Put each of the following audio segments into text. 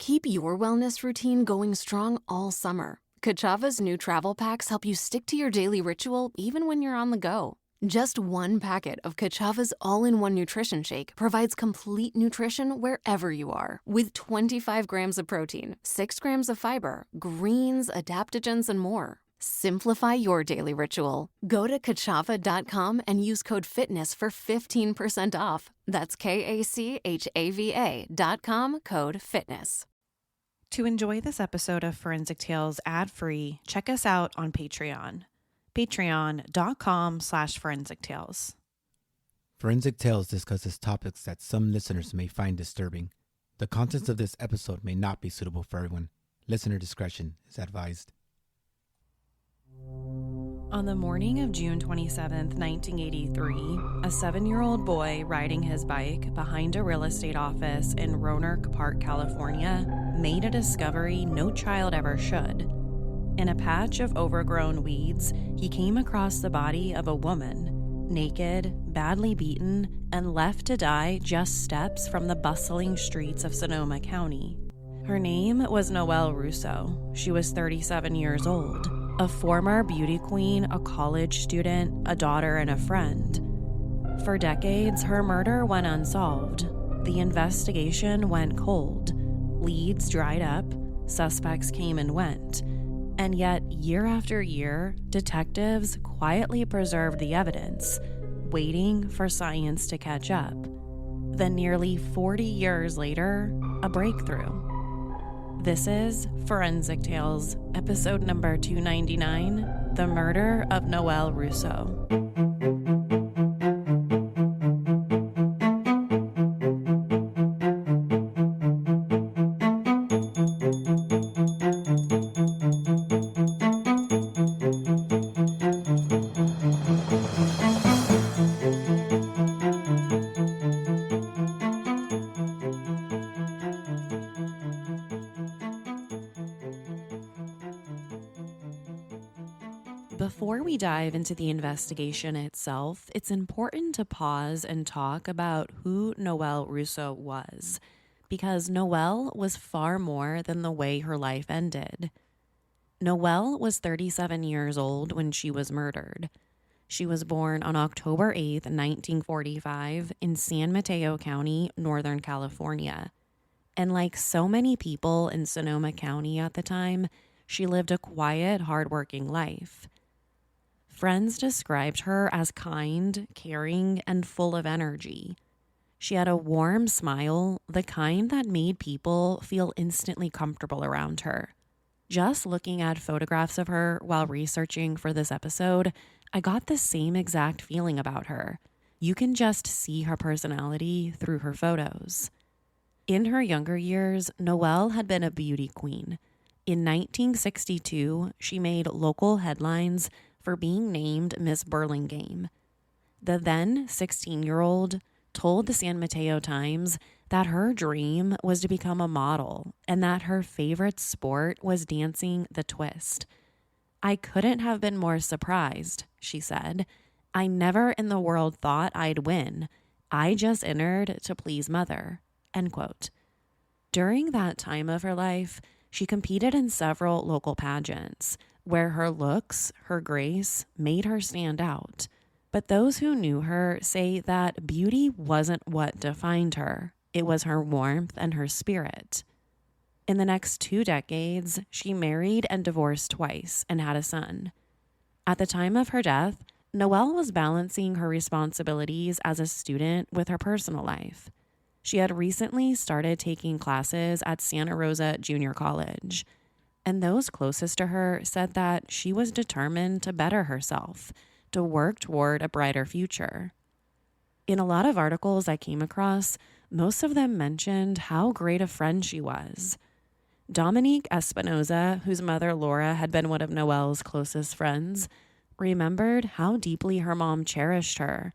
Keep your wellness routine going strong all summer. Kachava's new travel packs help you stick to your daily ritual even when you're on the go. Just one packet of Kachava's all-in-one nutrition shake provides complete nutrition wherever you are, with 25 grams of protein, 6 grams of fiber, greens, adaptogens, and more. Simplify your daily ritual. Go to kachava.com and use code FITNESS for 15% off. That's KACHAVA.com, code FITNESS. To enjoy this episode of Forensic Tales ad-free, check us out on Patreon. Patreon.com/Forensic Tales. Forensic Tales discusses topics that some listeners may find disturbing. The contents of this episode may not be suitable for everyone. Listener discretion is advised. On the morning of June 27, 1983, a 7-year-old boy riding his bike behind a real estate office in Rohnert Park, California, made a discovery no child ever should. In a patch of overgrown weeds, he came across the body of a woman, naked, badly beaten, and left to die just steps from the bustling streets of Sonoma County. Her name was Noelle Russo. She was 37 years old. A former beauty queen, a college student, a daughter, and a friend. For decades, her murder went unsolved. The investigation went cold. Leads dried up, suspects came and went. And yet, year after year, detectives quietly preserved the evidence, waiting for science to catch up. Then nearly 40 years later, a breakthrough. This is Forensic Tales, episode number 299, The Murder of Noelle Russo. Before we dive into the investigation itself, it's important to pause and talk about who Noelle Russo was, because Noelle was far more than the way her life ended. Noelle was 37 years old when she was murdered. She was born on October 8, 1945, in San Mateo County, Northern California. And like so many people in Sonoma County at the time, she lived a quiet, hardworking life. Friends described her as kind, caring, and full of energy. She had a warm smile, the kind that made people feel instantly comfortable around her. Just looking at photographs of her while researching for this episode, I got the same exact feeling about her. You can just see her personality through her photos. In her younger years, Noelle had been a beauty queen. In 1962, she made local headlines for being named Miss Burlingame. The then 16-year-old told the San Mateo Times that her dream was to become a model and that her favorite sport was dancing the twist. "I couldn't have been more surprised," she said. "I never in the world thought I'd win. I just entered to please mother." End quote. During that time of her life, she competed in several local pageants where her looks, her grace, made her stand out. But those who knew her say that beauty wasn't what defined her. It was her warmth and her spirit. In the next 2 decades, she married and divorced twice and had a son. At the time of her death, Noelle was balancing her responsibilities as a student with her personal life. She had recently started taking classes at Santa Rosa Junior College, and those closest to her said that she was determined to better herself, to work toward a brighter future. In a lot of articles I came across, most of them mentioned how great a friend she was. Dominique Espinoza, whose mother Laura had been one of Noelle's closest friends, remembered how deeply her mom cherished her.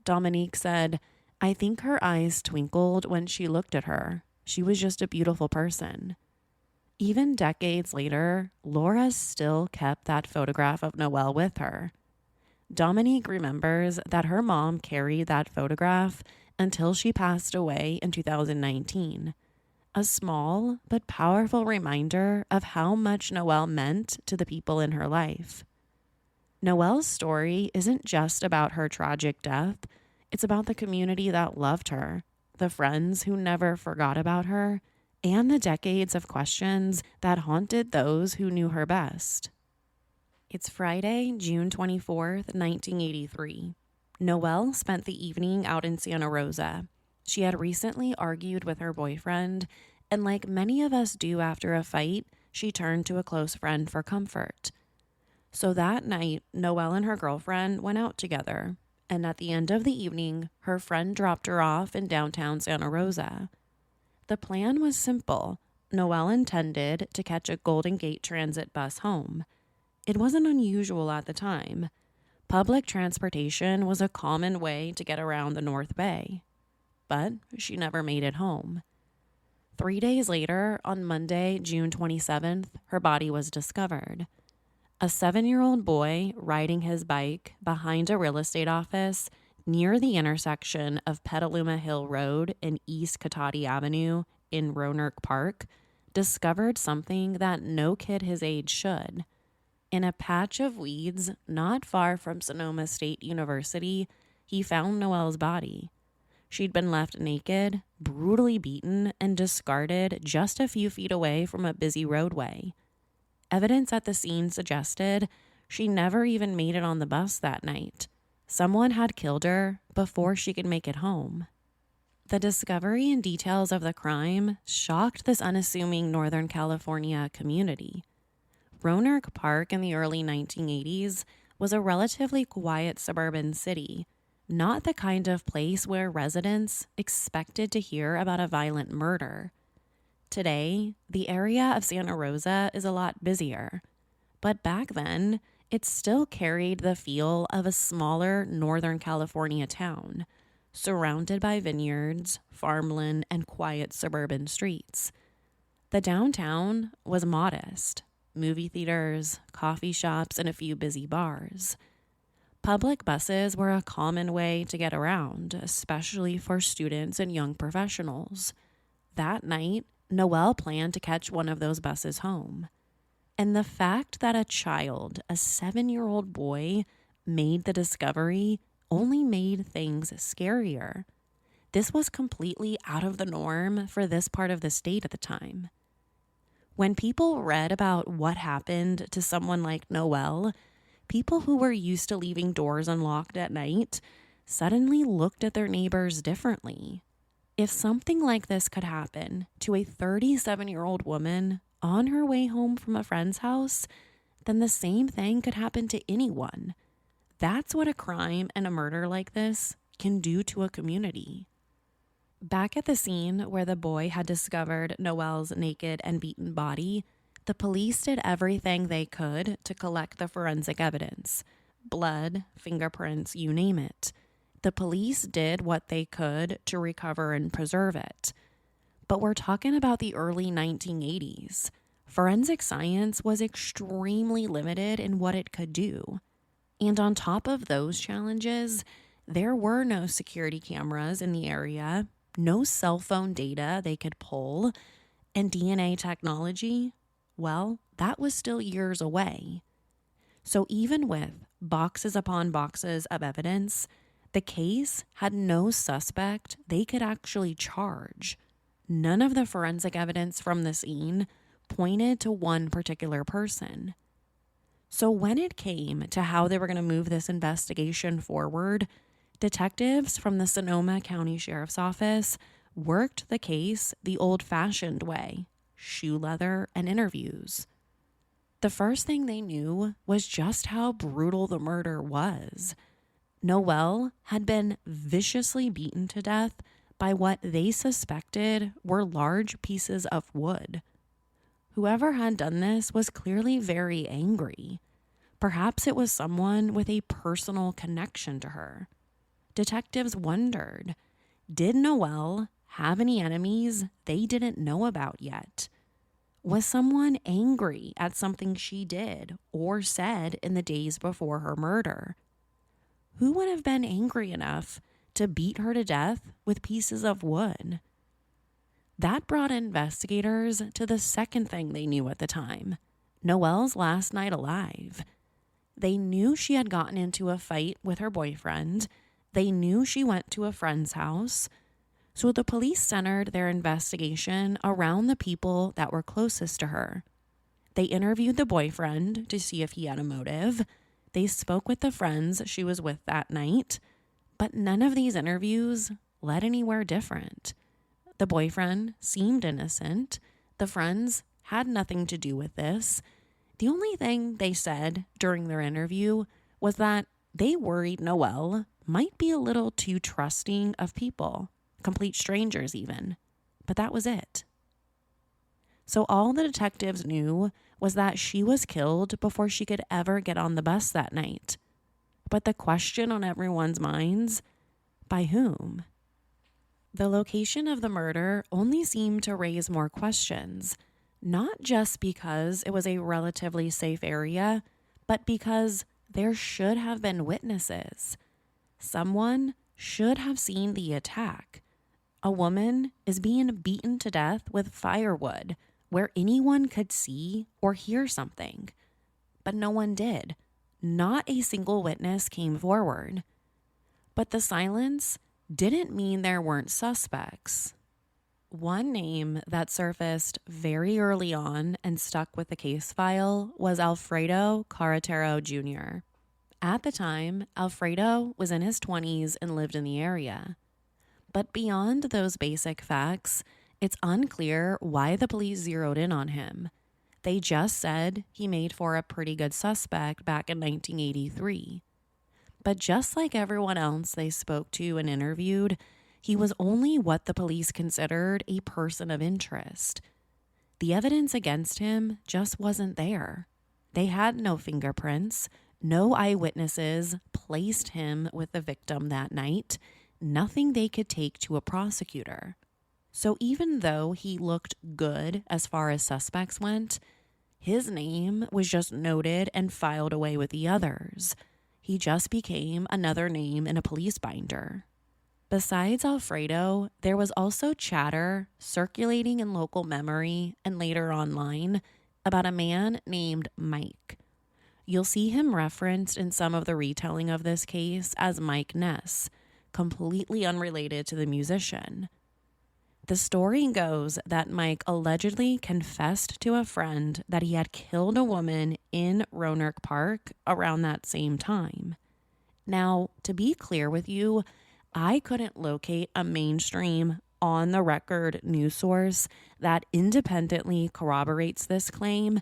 Dominique said, "I think her eyes twinkled when she looked at her. She was just a beautiful person." Even decades later, Laura still kept that photograph of Noelle with her. Dominique remembers that her mom carried that photograph until she passed away in 2019. a small but powerful reminder of how much Noelle meant to the people in her life. Noelle's story isn't just about her tragic death, it's about the community that loved her, the friends who never forgot about her, and the decades of questions that haunted those who knew her best. It's Friday, June 24th, 1983. Noelle spent the evening out in Santa Rosa. She had recently argued with her boyfriend, and like many of us do after a fight, she turned to a close friend for comfort. So that night, Noelle and her girlfriend went out together, and at the end of the evening, her friend dropped her off in downtown Santa Rosa. The plan was simple. Noelle intended to catch a Golden Gate Transit bus home. It wasn't unusual at the time. Public transportation was a common way to get around the North Bay. But she never made it home. 3 days later, on Monday, June 27th, her body was discovered. A 7-year-old boy riding his bike behind a real estate office near the intersection of Petaluma Hill Road and East Cotati Avenue in Rohnert Park discovered something that no kid his age should. In a patch of weeds not far from Sonoma State University, he found Noelle's body. She'd been left naked, brutally beaten, and discarded just a few feet away from a busy roadway. Evidence at the scene suggested she never even made it on the bus that night. Someone had killed her before she could make it home. The discovery and details of the crime shocked this unassuming Northern California community. Rohnert Park in the early 1980s was a relatively quiet suburban city, not the kind of place where residents expected to hear about a violent murder. Today, the area of Santa Rosa is a lot busier, but back then, it still carried the feel of a smaller Northern California town, surrounded by vineyards, farmland, and quiet suburban streets. The downtown was modest. Movie theaters, coffee shops, and a few busy bars. Public buses were a common way to get around, especially for students and young professionals. That night, Noelle planned to catch one of those buses home. And the fact that a child, a 7-year-old boy, made the discovery only made things scarier. This was completely out of the norm for this part of the state at the time. When people read about what happened to someone like Noelle, people who were used to leaving doors unlocked at night suddenly looked at their neighbors differently. If something like this could happen to a 37-year-old woman on her way home from a friend's house, then the same thing could happen to anyone. That's what a crime and a murder like this can do to a community. Back at the scene where the boy had discovered Noelle's naked and beaten body, the police did everything they could to collect the forensic evidence. Blood, fingerprints, you name it. The police did what they could to recover and preserve it. But we're talking about the early 1980s. Forensic science was extremely limited in what it could do. And on top of those challenges, there were no security cameras in the area, no cell phone data they could pull, and DNA technology, well, that was still years away. So even with boxes upon boxes of evidence, the case had no suspect they could actually charge. None of the forensic evidence from the scene pointed to one particular person. So when it came to how they were going to move this investigation forward, detectives from the Sonoma County Sheriff's Office worked the case the old-fashioned way, shoe leather and interviews. The first thing they knew was just how brutal the murder was. Noelle had been viciously beaten to death by what they suspected were large pieces of wood. Whoever had done this was clearly very angry. Perhaps it was someone with a personal connection to her. Detectives wondered, did Noelle have any enemies they didn't know about yet? Was someone angry at something she did or said in the days before her murder? Who would have been angry enough to beat her to death with pieces of wood? That brought investigators to the second thing they knew at the time: Noelle's last night alive. They knew she had gotten into a fight with her boyfriend. They knew she went to a friend's house. So the police centered their investigation around the people that were closest to her. They interviewed the boyfriend to see if he had a motive. They spoke with the friends she was with that night. But none of these interviews led anywhere different. The boyfriend seemed innocent. The friends had nothing to do with this. The only thing they said during their interview was that they worried Noelle might be a little too trusting of people, complete strangers even. But that was it. So all the detectives knew was that she was killed before she could ever get on the bus that night. But the question on everyone's minds: by whom? The location of the murder only seemed to raise more questions, not just because it was a relatively safe area, but because there should have been witnesses. Someone should have seen the attack. A woman is being beaten to death with firewood where anyone could see or hear something. But no one did. Not a single witness came forward. But the silence didn't mean there weren't suspects. One name that surfaced very early on and stuck with the case file was Alfredo Carretero Jr. At the time, Alfredo was in his 20s and lived in the area. But beyond those basic facts, it's unclear why the police zeroed in on him. They just said he made for a pretty good suspect back in 1983. But just like everyone else they spoke to and interviewed, he was only what the police considered a person of interest. The evidence against him just wasn't there. They had no fingerprints. No eyewitnesses placed him with the victim that night. Nothing they could take to a prosecutor. So even though he looked good as far as suspects went, his name was just noted and filed away with the others. He just became another name in a police binder. Besides Alfredo, there was also chatter circulating in local memory and later online about a man named Mike. You'll see him referenced in some of the retelling of this case as Mike Ness, completely unrelated to the musician. The story goes that Mike allegedly confessed to a friend that he had killed a woman in Rohnert Park around that same time. Now, to be clear with you, I couldn't locate a mainstream, on-the-record news source that independently corroborates this claim,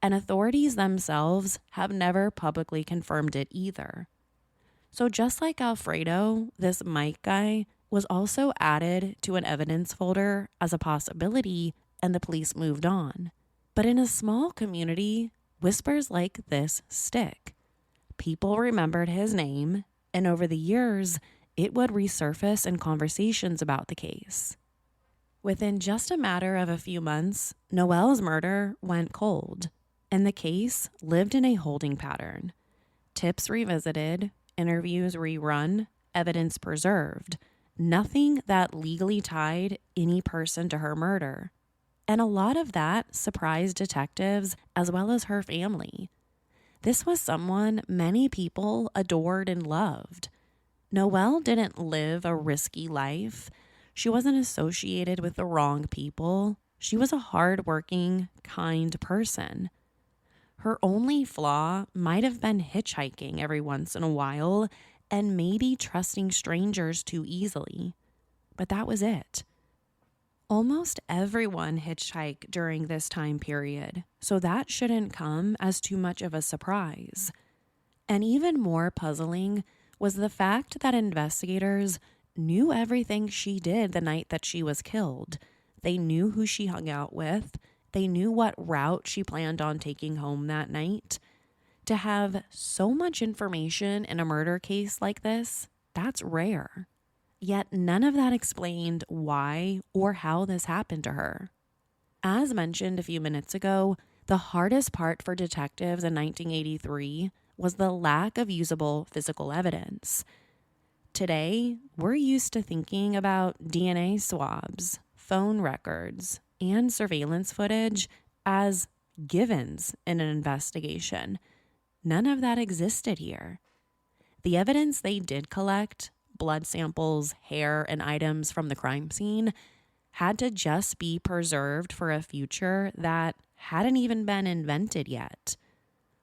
and authorities themselves have never publicly confirmed it either. So just like Alfredo, this Mike guy was also added to an evidence folder as a possibility, and the police moved on. But in a small community, whispers like this stick. People remembered his name, and over the years, it would resurface in conversations about the case. Within just a matter of a few months, Noelle's murder went cold, and the case lived in a holding pattern. Tips revisited, interviews rerun, evidence preserved. Nothing that legally tied any person to her murder. And a lot of that surprised detectives as well as her family. This was someone many people adored and loved. Noelle didn't live a risky life. She wasn't associated with the wrong people. She was a hardworking, kind person. Her only flaw might have been hitchhiking every once in a while and maybe trusting strangers too easily. But that was it. Almost everyone hitchhiked during this time period, so that shouldn't come as too much of a surprise. And even more puzzling was the fact that investigators knew everything she did the night that she was killed. They knew who she hung out with. They knew what route she planned on taking home that night. To have so much information in a murder case like this, that's rare. Yet none of that explained why or how this happened to her. As mentioned a few minutes ago, the hardest part for detectives in 1983 was the lack of usable physical evidence. Today, we're used to thinking about DNA swabs, phone records, and surveillance footage as givens in an investigation. None of that existed here. The evidence they did collect, blood samples, hair, and items from the crime scene, had to just be preserved for a future that hadn't even been invented yet.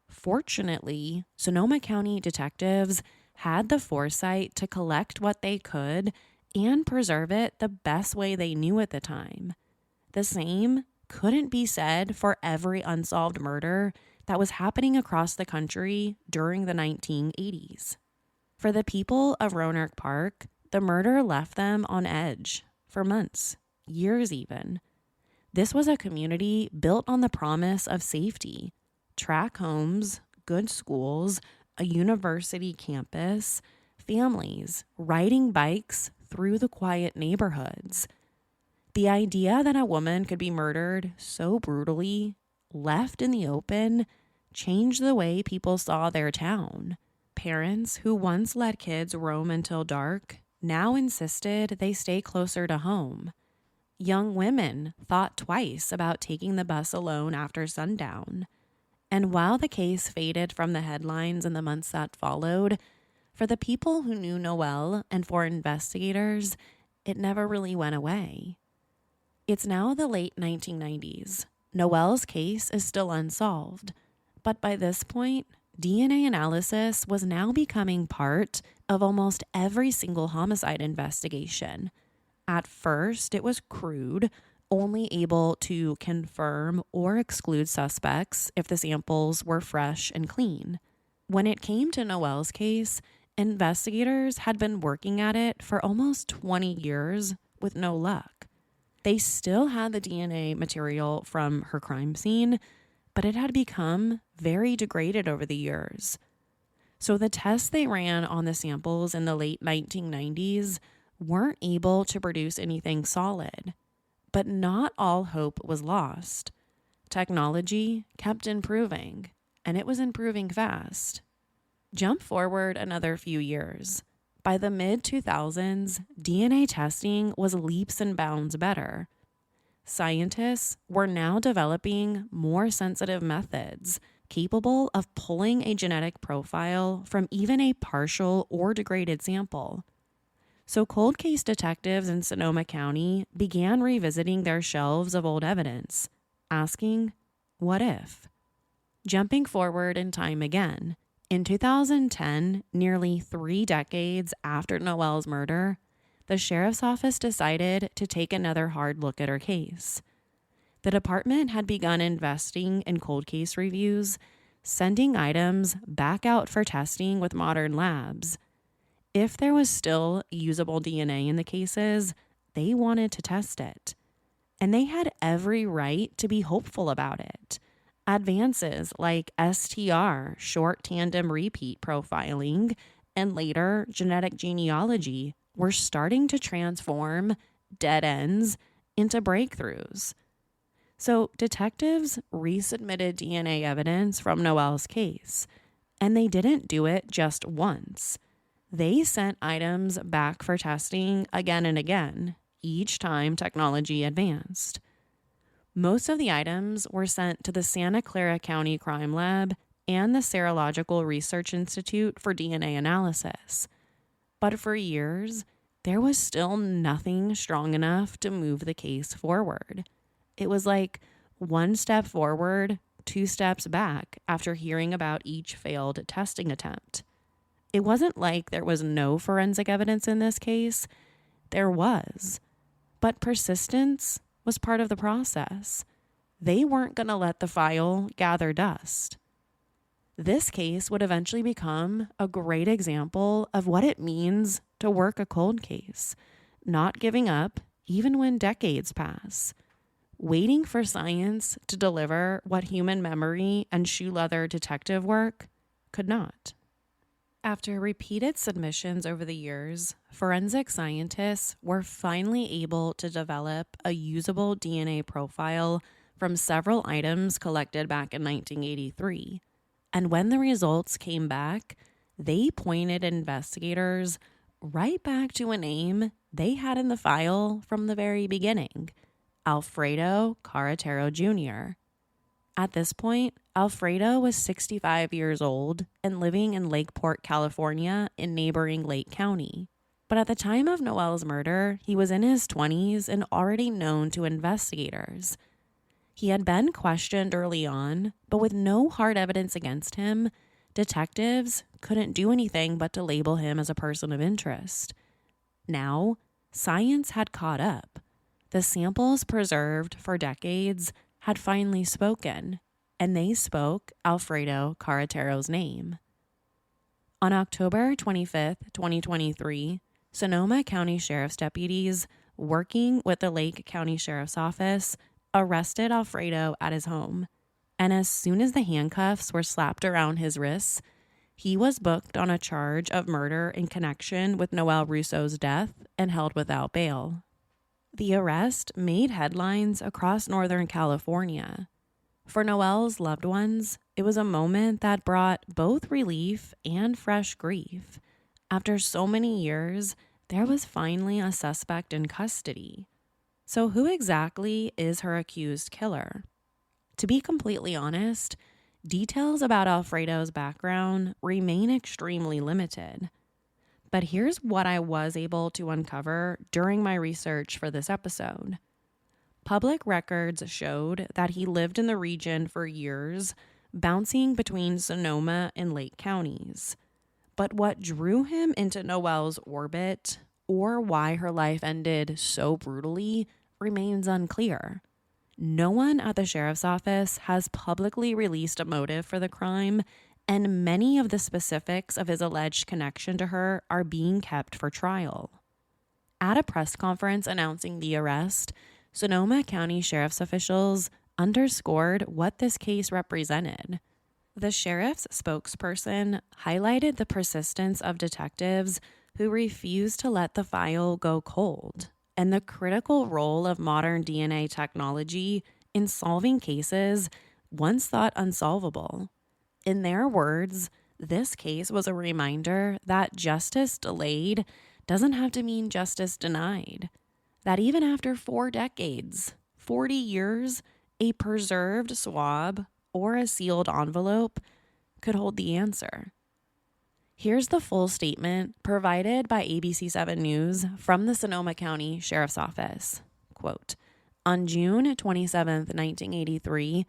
Fortunately, Sonoma County detectives had the foresight to collect what they could and preserve it the best way they knew at the time. The same couldn't be said for every unsolved murder that was happening across the country during the 1980s. For the people of Rohnert Park, the murder left them on edge for months, years even. This was a community built on the promise of safety, track homes, good schools, a university campus, families riding bikes through the quiet neighborhoods. The idea that a woman could be murdered so brutally, left in the open, changed the way people saw their town. Parents who once let kids roam until dark now insisted they stay closer to home. Young women thought twice about taking the bus alone after sundown. And while the case faded from the headlines in the months that followed, for the people who knew Noelle and for investigators, it never really went away. It's now the late 1990s. Noelle's case is still unsolved, but by this point, DNA analysis was now becoming part of almost every single homicide investigation. At first, it was crude, only able to confirm or exclude suspects if the samples were fresh and clean. When it came to Noelle's case, investigators had been working at it for almost 20 years with no luck. They still had the DNA material from her crime scene, but it had become very degraded over the years. So the tests they ran on the samples in the late 1990s weren't able to produce anything solid. But not all hope was lost. Technology kept improving, and it was improving fast. Jump forward another few years. By the mid-2000s, DNA testing was leaps and bounds better. Scientists were now developing more sensitive methods capable of pulling a genetic profile from even a partial or degraded sample. So cold case detectives in Sonoma County began revisiting their shelves of old evidence, asking, what if? Jumping forward in time again, in 2010, nearly 3 decades after Noelle's murder, the sheriff's office decided to take another hard look at her case. The department had begun investing in cold case reviews, sending items back out for testing with modern labs. If there was still usable DNA in the cases, they wanted to test it. And they had every right to be hopeful about it. Advances like STR, short tandem repeat profiling, and later genetic genealogy were starting to transform dead ends into breakthroughs. So detectives resubmitted DNA evidence from Noelle's case, and they didn't do it just once. They sent items back for testing again and again, each time technology advanced. Most of the items were sent to the Santa Clara County Crime Lab and the Serological Research Institute for DNA analysis. But for years, there was still nothing strong enough to move the case forward. It was like 1 step forward, 2 steps back after hearing about each failed testing attempt. It wasn't like there was no forensic evidence in this case. There was. But persistence was part of the process. They weren't going to let the file gather dust. This case would eventually become a great example of what it means to work a cold case, not giving up even when decades pass, waiting for science to deliver what human memory and shoe leather detective work could not. After repeated submissions over the years, forensic scientists were finally able to develop a usable DNA profile from several items collected back in 1983. And when the results came back, they pointed investigators right back to a name they had in the file from the very beginning: Alfredo Carretero Jr. At this point, Alfredo was 65 years old and living in Lakeport, California, in neighboring Lake County. But at the time of Noelle's murder, he was in his 20s and already known to investigators. He had been questioned early on, but with no hard evidence against him, detectives couldn't do anything but to label him as a person of interest. Now, science had caught up. The samples preserved for decades had finally spoken, and they spoke Alfredo Carretero's name. On October 25th, 2023, Sonoma County Sheriff's deputies, working with the Lake County Sheriff's Office, arrested Alfredo at his home. And as soon as the handcuffs were slapped around his wrists, he was booked on a charge of murder in connection with Noelle Russo's death and held without bail. The arrest made headlines across Northern California. For Noelle's loved ones, it was a moment that brought both relief and fresh grief. After so many years, there was finally a suspect in custody. So who exactly is her accused killer? To be completely honest, details about Alfredo's background remain extremely limited. But here's what I was able to uncover during my research for this episode. Public records showed that he lived in the region for years, bouncing between Sonoma and Lake counties. But what drew him into Noelle's orbit, or why her life ended so brutally, remains unclear. No one at the sheriff's office has publicly released a motive for the crime, and many of the specifics of his alleged connection to her are being kept for trial. At a press conference announcing the arrest, Sonoma County Sheriff's officials underscored what this case represented. The sheriff's spokesperson highlighted the persistence of detectives who refused to let the file go cold, and the critical role of modern DNA technology in solving cases once thought unsolvable. In their words, this case was a reminder that justice delayed doesn't have to mean justice denied. That even after 4 decades, 40 years, a preserved swab or a sealed envelope could hold the answer. Here's the full statement provided by ABC 7 News from the Sonoma County Sheriff's Office. Quote, on June 27, 1983,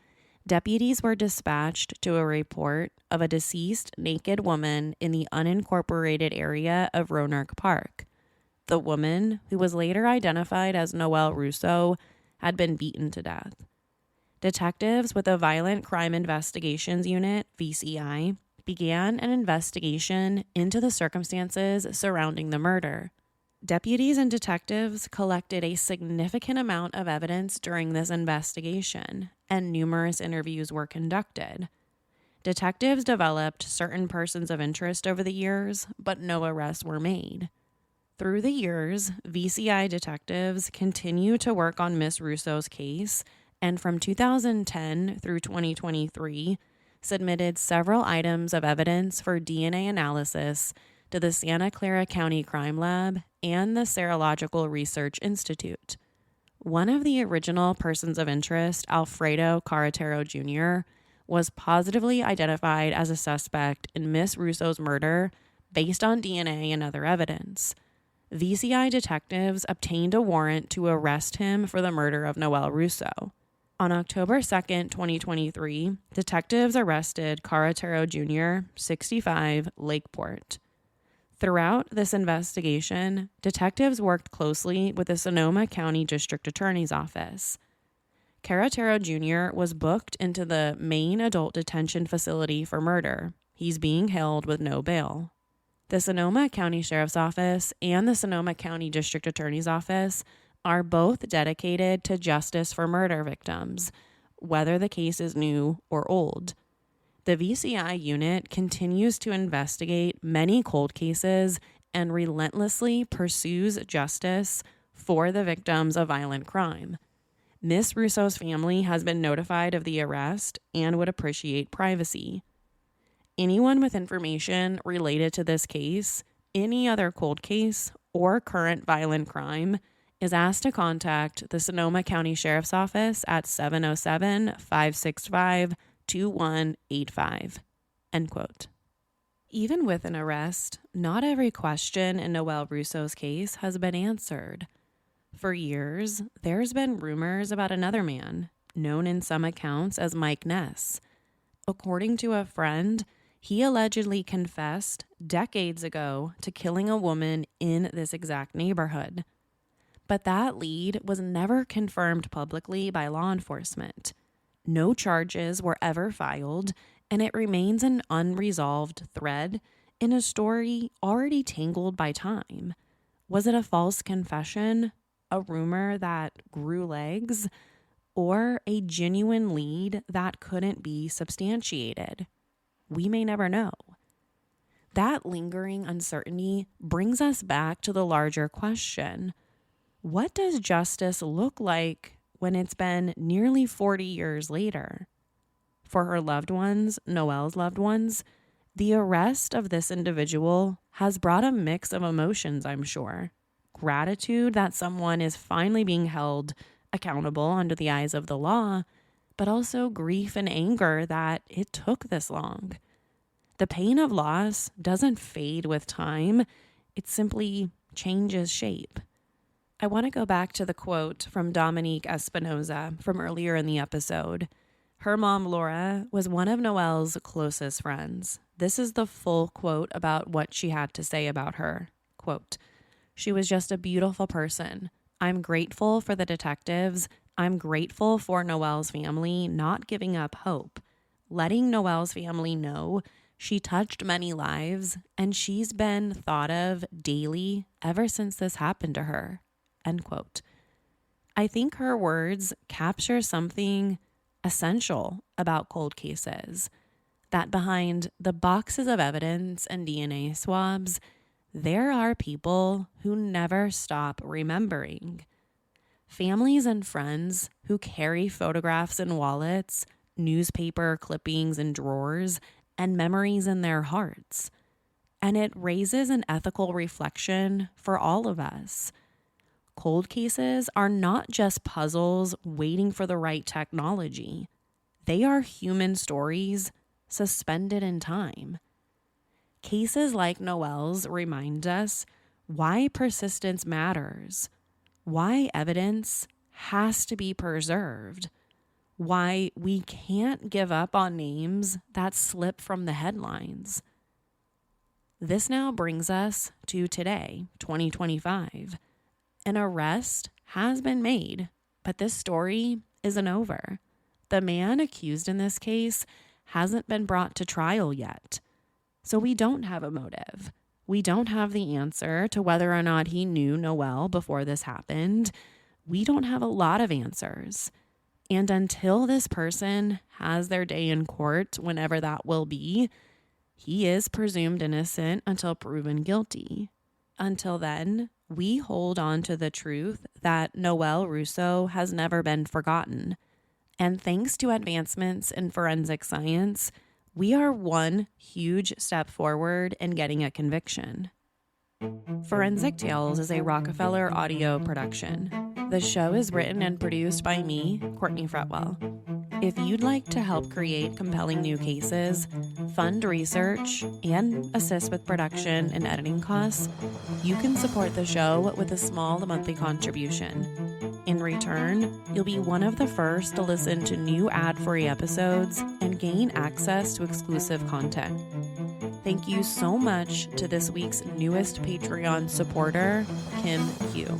deputies were dispatched to a report of a deceased naked woman in the unincorporated area of Rohnert Park. The woman, who was later identified as Noelle Russo, had been beaten to death. Detectives with the Violent Crime Investigations Unit, VCI, began an investigation into the circumstances surrounding the murder. Deputies and detectives collected a significant amount of evidence during this investigation, and numerous interviews were conducted. Detectives developed certain persons of interest over the years, but no arrests were made. Through the years, VCI detectives continue to work on Miss Russo's case, and from 2010 through 2023, submitted several items of evidence for DNA analysis to the Santa Clara County Crime Lab and the Serological Research Institute. One of the original persons of interest, Alfredo Carretero Jr., was positively identified as a suspect in Miss Russo's murder based on DNA and other evidence. VCI detectives obtained a warrant to arrest him for the murder of Noelle Russo. On October 2nd, 2023, detectives arrested Carretero Jr., 65, Lakeport. Throughout this investigation, detectives worked closely with the Sonoma County District Attorney's Office. Carretero Jr. was booked into the main adult detention facility for murder. He's being held with no bail. The Sonoma County Sheriff's Office and the Sonoma County District Attorney's Office are both dedicated to justice for murder victims, whether the case is new or old. The VCI unit continues to investigate many cold cases and relentlessly pursues justice for the victims of violent crime. Miss Russo's family has been notified of the arrest and would appreciate privacy. Anyone with information related to this case, any other cold case, or current violent crime is asked to contact the Sonoma County Sheriff's Office at 707-565-2185. End quote. Even with an arrest, not every question in Noelle Russo's case has been answered. For years, there's been rumors about another man, known in some accounts as Mike Ness. According to a friend, he allegedly confessed decades ago to killing a woman in this exact neighborhood. But that lead was never confirmed publicly by law enforcement. No charges were ever filed, and it remains an unresolved thread in a story already tangled by time. Was it a false confession, a rumor that grew legs, or a genuine lead that couldn't be substantiated? We may never know. That lingering uncertainty brings us back to the larger question. What does justice look like when it's been nearly 40 years later? For her loved ones, Noelle's loved ones, the arrest of this individual has brought a mix of emotions, I'm sure. Gratitude that someone is finally being held accountable under the eyes of the law, but also grief and anger that it took this long. The pain of loss doesn't fade with time, it simply changes shape. I want to go back to the quote from Dominique Espinoza from earlier in the episode. Her mom, Laura, was one of Noelle's closest friends. This is the full quote about what she had to say about her. Quote, "She was just a beautiful person. I'm grateful for the detectives. I'm grateful for Noelle's family not giving up hope, letting Noelle's family know she touched many lives and she's been thought of daily ever since this happened to her." End quote. I think her words capture something essential about cold cases, that behind the boxes of evidence and DNA swabs, there are people who never stop remembering. Families and friends who carry photographs in wallets, newspaper clippings in drawers, and memories in their hearts. And it raises an ethical reflection for all of us. Cold cases are not just puzzles waiting for the right technology. They are human stories suspended in time. Cases like Noelle's remind us why persistence matters, why evidence has to be preserved, why we can't give up on names that slip from the headlines. This now brings us to today, 2025. An arrest has been made, but this story isn't over. The man accused in this case hasn't been brought to trial yet. So we don't have a motive. We don't have the answer to whether or not he knew Noelle before this happened. We don't have a lot of answers. And until this person has their day in court, whenever that will be, he is presumed innocent until proven guilty. Until then, we hold on to the truth that Noelle Russo has never been forgotten. And thanks to advancements in forensic science, we are one huge step forward in getting a conviction. Forensic Tales is a Rockefeller audio production. The show is written and produced by me, Courtney Fretwell. If you'd like to help create compelling new cases, fund research, and assist with production and editing costs, you can support the show with a small monthly contribution. In return, you'll be one of the first to listen to new ad-free episodes and gain access to exclusive content. Thank you so much to this week's newest Patreon supporter, Kim Q.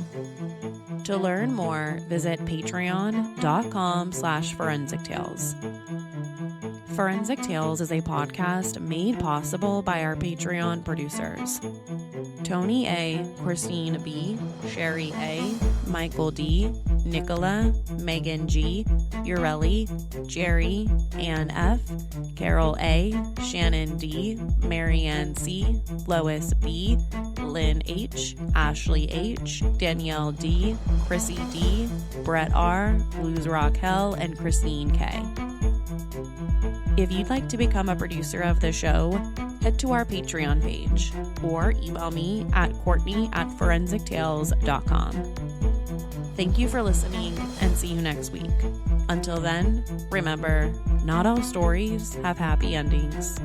To learn more, visit patreon.com/forensictales. Forensic Tales is a podcast made possible by our Patreon producers: Tony A., Christine B., Sherry A., Michael D., Nicola, Megan G., Ureli, Jerry, Ann F., Carol A., Shannon D., Marianne C., Lois B., Lynn H., Ashley H., Danielle D., Chrissy D., Brett R., Luz Raquel, and Christine K. If you'd like to become a producer of the show, head to our Patreon page or email me at Courtney@forensictales.com. Thank you for listening and see you next week. Until then, remember, not all stories have happy endings.